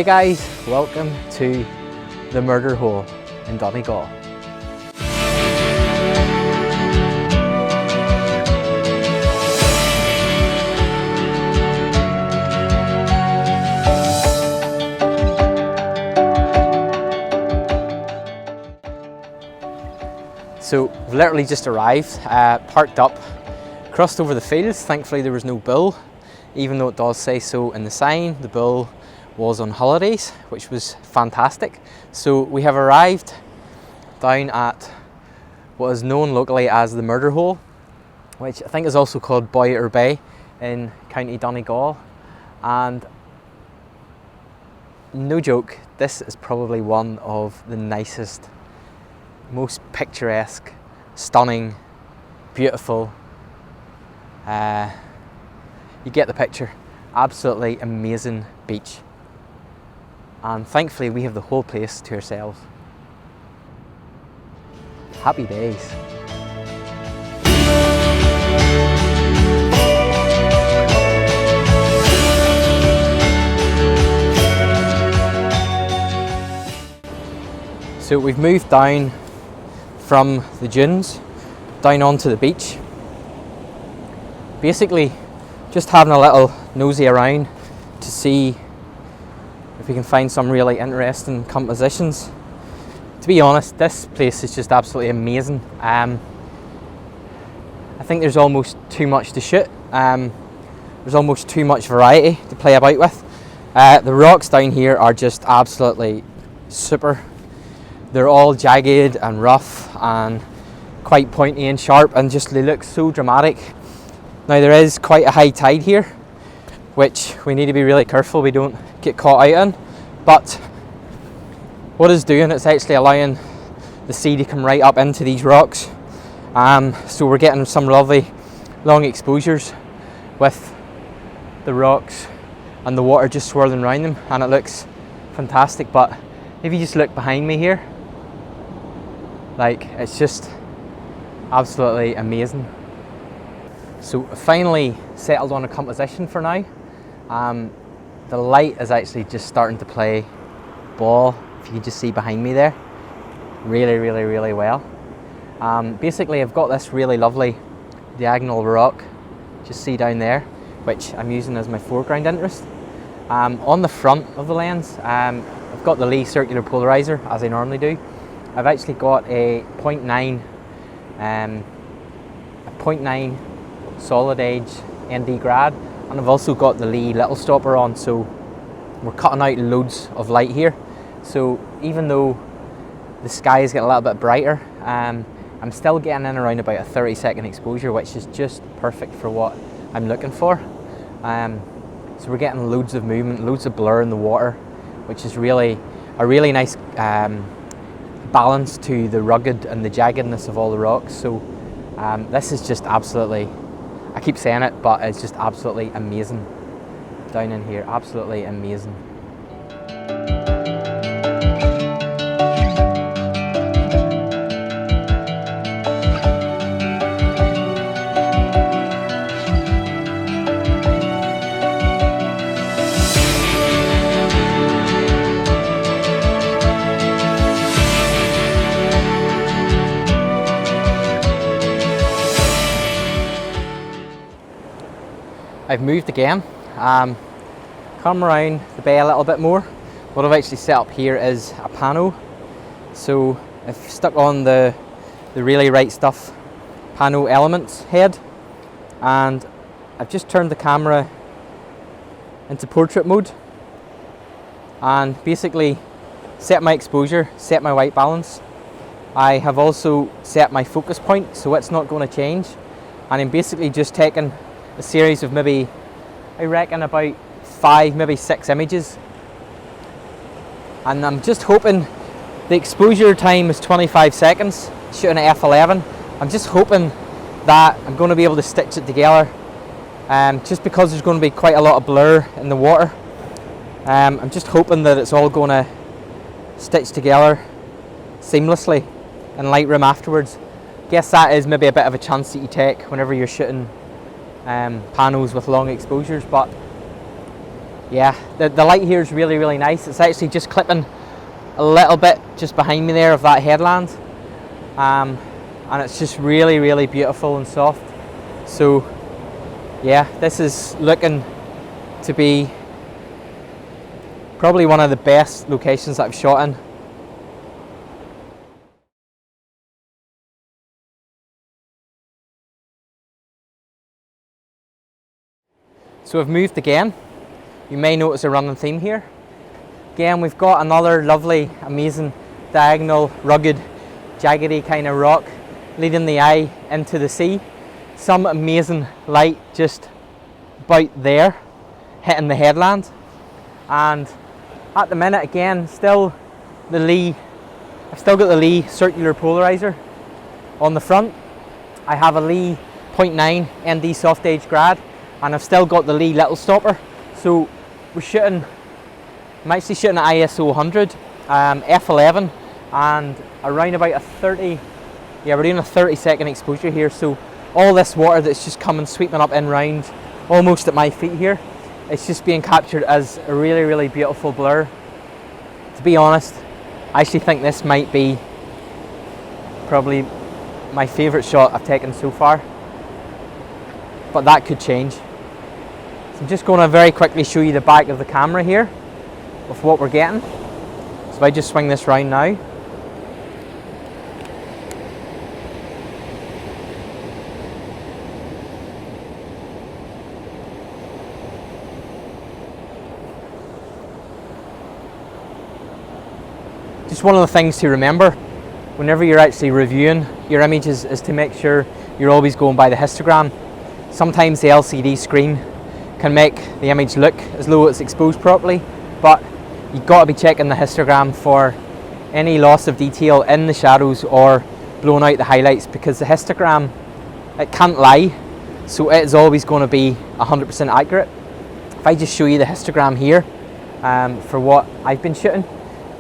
Hey guys, welcome to the murder hole in Donegal. So we've literally just arrived, parked up, crossed over the fields. Thankfully there was no bull, even though it does say so in the sign. The bull was on holidays, which was fantastic. So we have arrived down at what is known locally as the murder hole, which I think is also called Boyer Bay in County Donegal. And no joke, this is probably one of the nicest, most picturesque, stunning, beautiful, you get the picture, absolutely amazing beach. And thankfully we have the whole place to ourselves. Happy days. So we've moved down from the dunes down onto the beach. Basically just having a little nosy around to see if we can find some really interesting compositions. To be honest, this place is just absolutely amazing. I think there's almost too much to shoot. There's almost too much variety to play about with. The rocks down here are just absolutely super. They're all jagged and rough and quite pointy and sharp, and just they look so dramatic. Now there is quite a high tide here, which we need to be really careful we don't get caught out in. But what it's doing, it's actually allowing the sea to come right up into these rocks. So we're getting some lovely long exposures with the rocks and the water just swirling around them, and it looks fantastic. But if you just look behind me here, like, it's just absolutely amazing. So finally settled on a composition for now. The light is actually just starting to play ball, if you can just see behind me there, really well. Basically I've got this really lovely diagonal rock, just see down there, which I'm using as my foreground interest. On the front of the lens, I've got the Lee circular polarizer, as I normally do. I've actually got a 0.9 solid edge ND grad, and I've also got the Lee little stopper on, so we're cutting out loads of light here. So even though the sky is getting a little bit brighter, I'm still getting in around about a 30-second exposure, which is just perfect for what I'm looking for. So we're getting loads of movement, loads of blur in the water, which is really a really nice balance to the rugged and the jaggedness of all the rocks. So this is just absolutely, I keep saying it, but it's just absolutely amazing down in here, absolutely amazing. I've moved again, come around the bay a little bit more. What I've actually set up here is a pano. So I've stuck on the Really Right Stuff pano elements head, and I've just turned the camera into portrait mode and basically set my exposure, set my white balance. I have also set my focus point, so it's not going to change, and I'm basically just taking a series of maybe, I reckon, about 5, maybe 6 images, and I'm just hoping, the exposure time is 25 seconds shooting at f11. I'm just hoping that I'm going to be able to stitch it together, just because there's going to be quite a lot of blur in the water. I'm just hoping that it's all going to stitch together seamlessly in Lightroom afterwards. Guess that is maybe a bit of a chance that you take whenever you're shooting panels with long exposures, but yeah, the light here is really, really nice. It's actually just clipping a little bit just behind me there of that headland, and it's just really, really beautiful and soft. So yeah, this is looking to be probably one of the best locations that I've shot in. So I've moved again. You may notice a running theme here. Again, we've got another lovely, amazing, diagonal, rugged, jaggedy kind of rock leading the eye into the sea. Some amazing light just about there, hitting the headland. And at the minute, again, still the Lee, I've still got the Lee circular polarizer on the front. I have a Lee 0.9 ND soft edge grad, and I've still got the Lee little stopper. So we're shooting, I'm actually shooting at ISO 100, f11, and around about a 30, yeah, we're doing a 30-second exposure here. So all this water that's just coming sweeping up in round, almost at my feet here, it's just being captured as a really, really beautiful blur. To be honest, I actually think this might be probably my favourite shot I've taken so far, but that could change. So I'm just going to very quickly show you the back of the camera here of what we're getting. So if I just swing this round now, just one of the things to remember whenever you're actually reviewing your images is to make sure you're always going by the histogram. Sometimes the LCD screen can make the image look as though it's exposed properly, but you've got to be checking the histogram for any loss of detail in the shadows or blowing out the highlights, because the histogram, it can't lie, so it is always going to be 100% accurate. If I just show you the histogram here for what I've been shooting,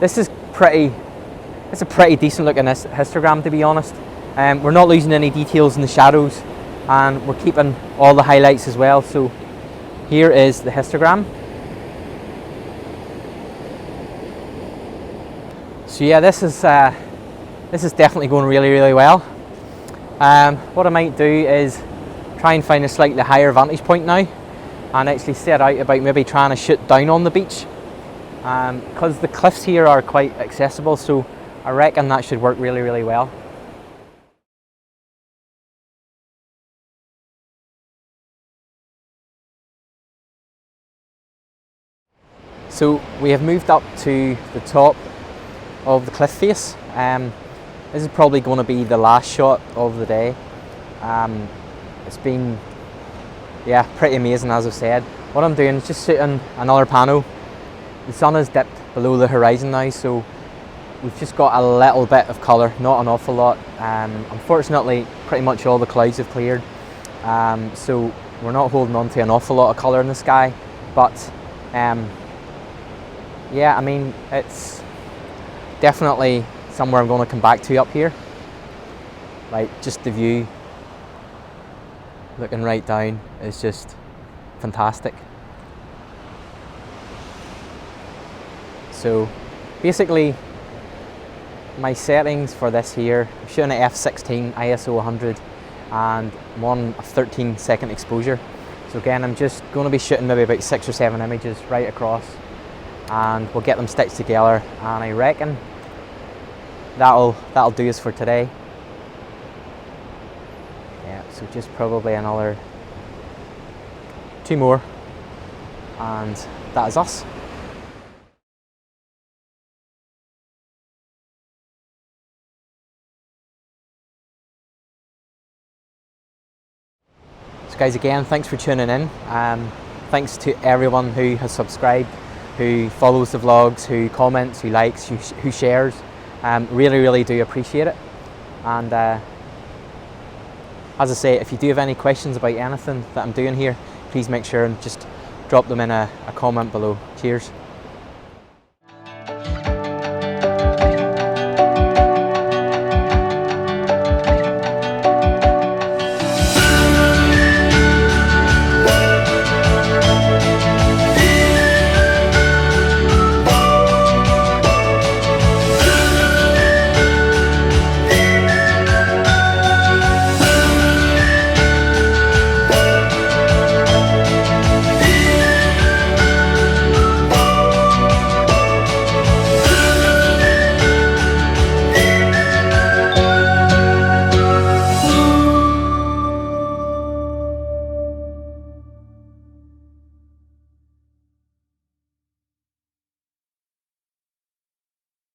this is it's a pretty decent looking histogram, to be honest. We're not losing any details in the shadows, and we're keeping all the highlights as well. So here is the histogram. So yeah, this is definitely going really, really well. What I might do is try and find a slightly higher vantage point now, and actually set out about maybe trying to shoot down on the beach, because the cliffs here are quite accessible, so I reckon that should work really, really well. So we have moved up to the top of the cliff face. This is probably going to be the last shot of the day. It's been, yeah, pretty amazing, as I've said. What I'm doing is just shooting another pano. The sun has dipped below the horizon now, so we've just got a little bit of colour, not an awful lot. Unfortunately, pretty much all the clouds have cleared, so we're not holding on to an awful lot of colour in the sky. But yeah, I mean, it's definitely somewhere I'm going to come back to up here. Like, just the view looking right down is just fantastic. So basically, my settings for this here, I'm shooting at f16, ISO 100, and I'm on a 13-second exposure. So again, I'm just going to be shooting maybe about 6 or 7 images right across, and we'll get them stitched together, and I reckon that'll do us for today. Yeah, so just probably another 2 more, and that is us. So guys, again, thanks for tuning in. Thanks to everyone who has subscribed, who follows the vlogs, who comments, who likes, who shares. Really, really do appreciate it. And as I say, if you do have any questions about anything that I'm doing here, please make sure and just drop them in a comment below. Cheers.